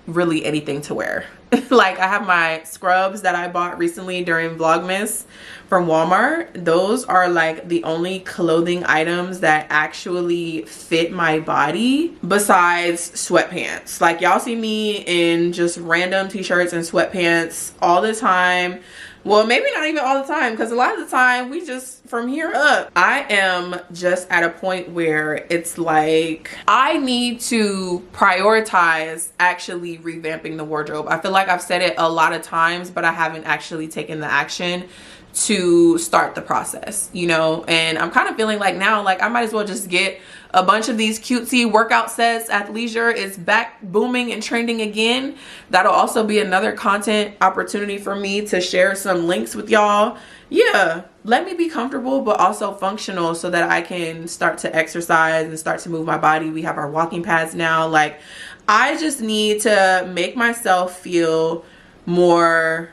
really anything to wear. Like, I have my scrubs that I bought recently during Vlogmas from Walmart. Those are like the only clothing items that actually fit my body besides sweatpants. Like, y'all see me in just random t-shirts and sweatpants all the time. Well, maybe not even all the time, because a lot of the time we just from here up. I am just at a point where it's like I need to prioritize actually revamping the wardrobe. I feel like I've said it a lot of times, but I haven't actually taken the action to start the process, you know. And I'm kind of feeling like now, like I might as well just get a bunch of these cutesy workout sets. Athleisure is back booming and trending again. That'll also be another content opportunity for me to share some links with y'all. Yeah, let me be comfortable but also functional so that I can start to exercise and start to move my body. We have our walking pads now. Like, I just need to make myself feel more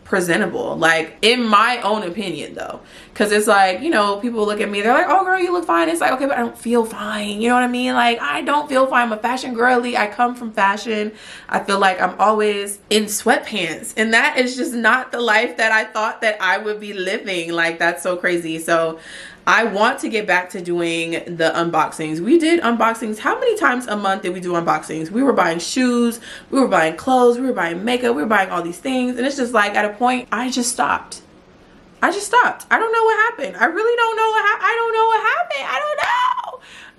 presentable, like in my own opinion though, because it's like, you know, people look at me, they're like, oh girl, you look fine. It's like, okay, but I don't feel fine, you know what I mean? Like, I don't feel fine. I'm a fashion girly. I come from fashion. I feel like I'm always in sweatpants, and that is just not the life that I thought that I would be living. Like, that's so crazy. So I want to get back to doing the unboxings. We did unboxings. How many times a month did we do unboxings? We were buying shoes, we were buying clothes, we were buying makeup, we were buying all these things. And it's just like, at a point, I just stopped. I don't know what happened. I really don't know what happened. I don't know what happened.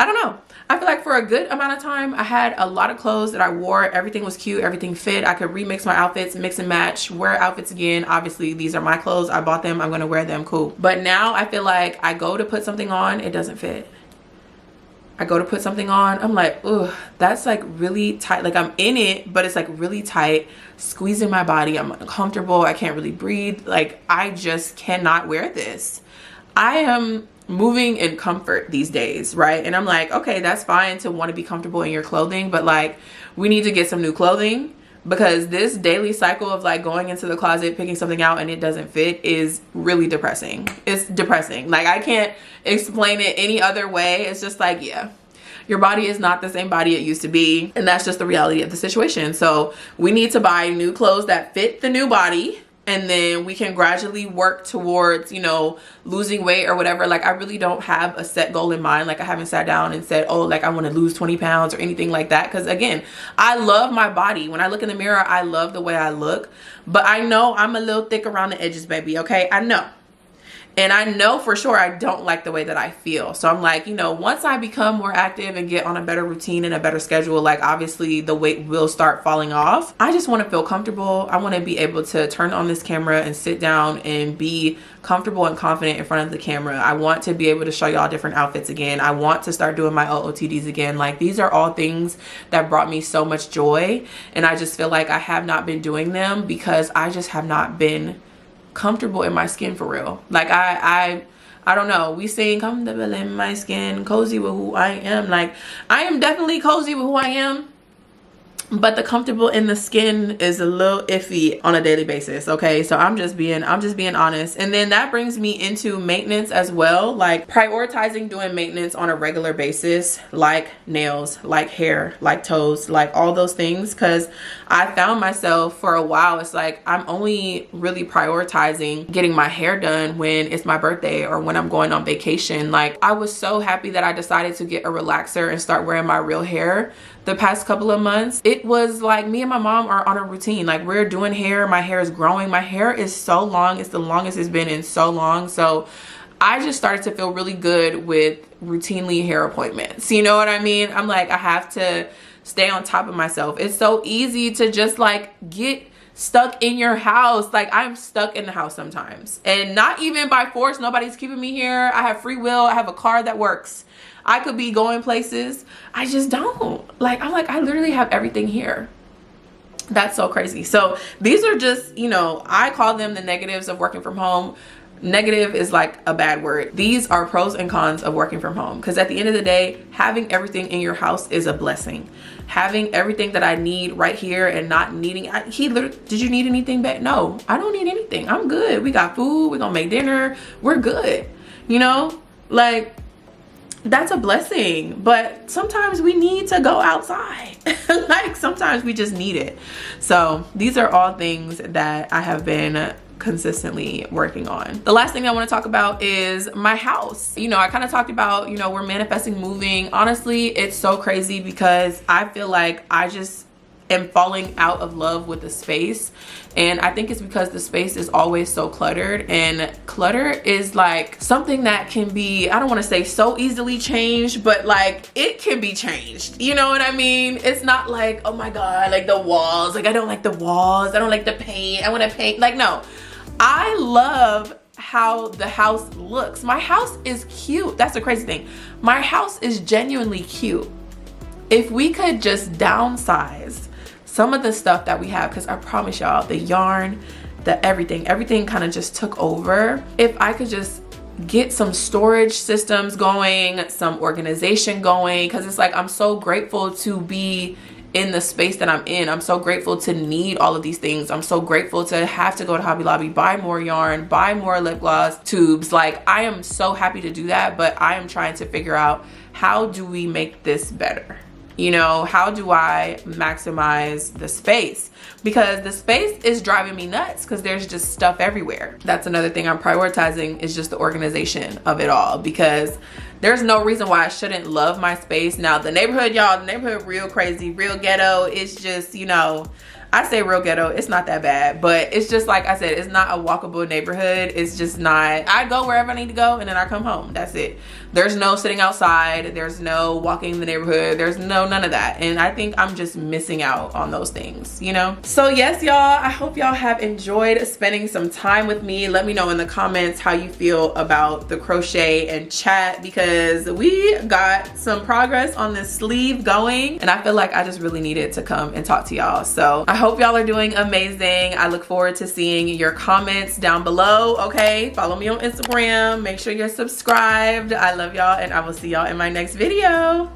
I don't know. I feel like for a good amount of time, I had a lot of clothes that I wore. Everything was cute. Everything fit. I could remix my outfits, mix and match, wear outfits again. Obviously, these are my clothes. I bought them. I'm going to wear them. Cool. But now I feel like I go to put something on. It doesn't fit. I go to put something on. I'm like, ugh, that's like really tight. Like, I'm in it, but it's like really tight, squeezing my body. I'm uncomfortable. I can't really breathe. Like, I just cannot wear this. I am moving in comfort these days, right? And I'm like, okay, that's fine to want to be comfortable in your clothing, but like, we need to get some new clothing, because this daily cycle of like going into the closet, picking something out and it doesn't fit is really depressing. It's depressing. Like, I can't explain it any other way. It's just like, yeah, your body is not the same body it used to be, and that's just the reality of the situation. So we need to buy new clothes that fit the new body, and then we can gradually work towards, you know, losing weight or whatever. Like, I really don't have a set goal in mind. Like, I haven't sat down and said, oh, like I want to lose 20 pounds or anything like that. Because again, I love my body. When I look in the mirror, I love the way I look. But I know I'm a little thick around the edges, baby. Okay, I know. And I know for sure I don't like the way that I feel. So I'm like, you know, once I become more active and get on a better routine and a better schedule, like obviously the weight will start falling off. I just want to feel comfortable. I want to be able to turn on this camera and sit down and be comfortable and confident in front of the camera. I want to be able to show y'all different outfits again. I want to start doing my OOTDs again. Like, these are all things that brought me so much joy. And I just feel like I have not been doing them because I just have not been comfortable in my skin for real. Like, I don't know, we saying comfortable in my skin, cozy with who I am. Like, I am definitely cozy with who I am, but the comfortable in the skin is a little iffy on a daily basis. Okay, so I'm just being honest. And then that brings me into maintenance as well, like prioritizing doing maintenance on a regular basis, like nails, like hair, like toes, like all those things. Because I found myself for a while, it's like I'm only really prioritizing getting my hair done when it's my birthday or when I'm going on vacation. Like, I was so happy that I decided to get a relaxer and start wearing my real hair the past couple of months. It was like me and my mom are on a routine. Like, we're doing hair. My hair is growing. My hair is so long. It's the longest it's been in so long. So I just started to feel really good with routinely hair appointments. You know what I mean? I'm like, I have to stay on top of myself. It's so easy to just like get stuck in your house. Like, I'm stuck in the house sometimes, and not even by force. Nobody's keeping me here. I have free will. I have a car that works. I could be going places. I just don't. Like, I'm like, I literally have everything here. That's so crazy. So these are just, you know, I call them the negatives of working from home. Negative is like a bad word. These are pros and cons of working from home, because at the end of the day, having everything in your house is a blessing. Having everything that I need right here and not needing, he literally, did you need anything back? No, I don't need anything. I'm good. We got food. We're gonna make dinner. We're good. You know, like, that's a blessing. But sometimes we need to go outside. Like, sometimes we just need it. So these are all things that I have been consistently working on. The last thing I want to talk about is my house. You know, I kind of talked about, you know, we're manifesting moving. Honestly, it's so crazy because I feel like I just am falling out of love with the space. And I think it's because the space is always so cluttered, and clutter is like something that can be, I don't want to say so easily changed, but like it can be changed. You know what I mean? It's not like, oh my God, like the walls, like I don't like the walls. I don't like the paint. I want to paint. Like, no, I love how the house looks. My house is cute. That's the crazy thing. My house is genuinely cute. If we could just downsize some of the stuff that we have, because I promise y'all, the yarn, the everything kind of just took over. If I could just get some storage systems going, some organization going, because it's like I'm so grateful to be in the space that I'm in. I'm so grateful to need all of these things. I'm so grateful to have to go to Hobby Lobby, buy more yarn, buy more lip gloss tubes. Like, I am so happy to do that, but I am trying to figure out, how do we make this better? You know, how do I maximize the space? Because the space is driving me nuts because there's just stuff everywhere. That's another thing I'm prioritizing, is just the organization of it all, because there's no reason why I shouldn't love my space. Now, the neighborhood, y'all, the neighborhood real crazy, real ghetto. It's just, you know, I say real ghetto, it's not that bad, but it's just, like I said, it's not a walkable neighborhood. It's just not. I go wherever I need to go and then I come home. That's it. There's no sitting outside. There's no walking the neighborhood. There's none of that. And I think I'm just missing out on those things, you know? So yes, y'all, I hope y'all have enjoyed spending some time with me. Let me know in the comments how you feel about the crochet and chat, because we got some progress on this sleeve going and I feel like I just really needed to come and talk to y'all. So I hope y'all are doing amazing. I look forward to seeing your comments down below. Okay, follow me on Instagram. Make sure you're subscribed. I love y'all and I will see y'all in my next video.